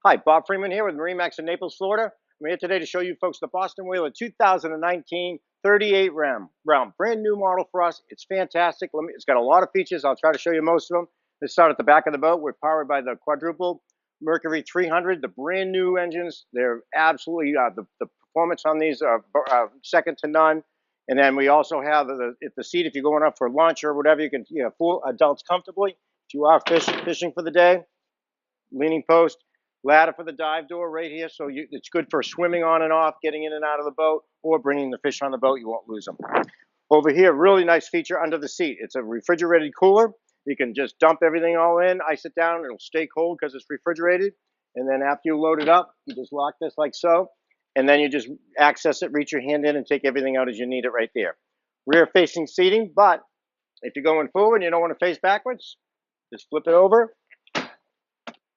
Hi, Bob Freeman here with MarineMax in Naples, Florida. I'm here today to show you folks the Boston Whaler 2019 38 round. Brand new model for us. It's fantastic. It's got a lot of features. I'll try to show you most of them. Let's start at the back of the boat. We're powered by the quadruple Mercury 300, the brand new engines. They're absolutely, the performance on these are second to none. And then we also have the seat, if you're going up for lunch or whatever, you can fool adults comfortably. If you are fishing for the day, leaning post. Ladder for the dive door right here, so it's good for swimming on and off, getting in and out of the boat, or bringing the fish on the boat. You won't lose them. Over here, really nice feature under the seat. It's a refrigerated cooler. You can just dump everything all in, ice it down. It'll stay cold because it's refrigerated. And then after you load it up, you just lock this like so. And then you just access it, reach your hand in, and take everything out as you need it right there. Rear-facing seating, but if you're going forward and you don't want to face backwards, just flip it over.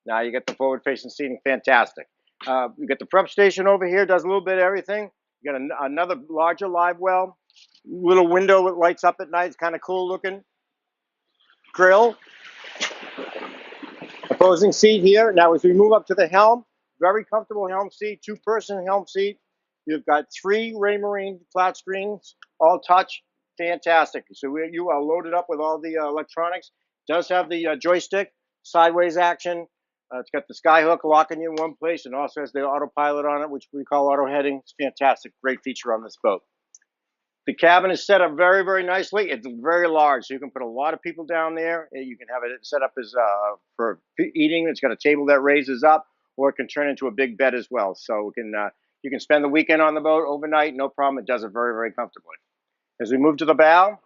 Now you get the forward-facing seating, fantastic. You get the prep station over here, does a little bit of everything. You got another larger live well, little window that lights up at night. It's kind of cool looking. Grill. Opposing seat here. Now as we move up to the helm, very comfortable helm seat, two-person helm seat. You've got 3 Raymarine flat screens, all touch, fantastic. So you are loaded up with all the electronics. Does have the joystick, sideways action. It's got the skyhook locking you in one place, and also has the autopilot on it, which we call auto heading. It's fantastic, great feature on this boat. The cabin is set up very, very nicely. It's very large, so you can put a lot of people down there. You can have it set up as for eating. It's got a table that raises up, or it can turn into a big bed as well. So you can spend the weekend on the boat overnight, no problem. It does it very, very comfortably. As we move to the bow,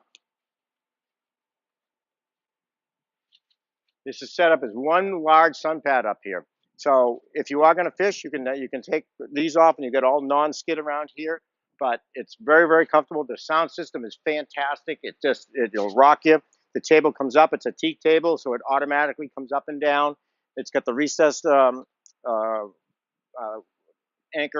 this is set up as one large Sunpad up here. So if you are going to fish, you can take these off, and you get all non-skid around here. But it's very, very comfortable. The sound system is fantastic. It'll rock you. The table comes up. It's a teak table, so it automatically comes up and down. It's got the recessed anchor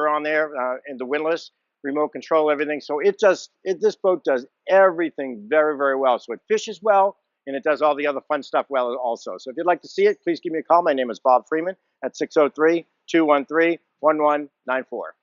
on there and the windlass, remote control, everything. So this boat does everything very, very well. So it fishes well, and it does all the other fun stuff well also. So if you'd like to see it, please give me a call. My name is Bob Freeman at 603-213-1194.